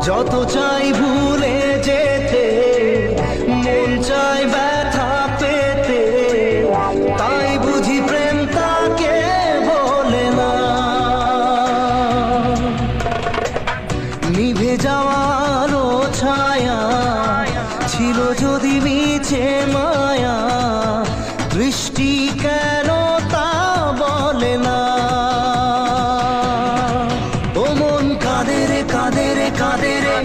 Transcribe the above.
যত চাই ভুলে যেতে, মন চাই ব্যথা পেতে, তাই বুঝি প্রেম তাকে বলে না। নিভে যাওয়ার ছায়া ছিল যদি মিছে মায়া, দৃষ্টি কেন তা বলে না। ও মন কাঁদে রে কাঁদে রে কাঁদে রে,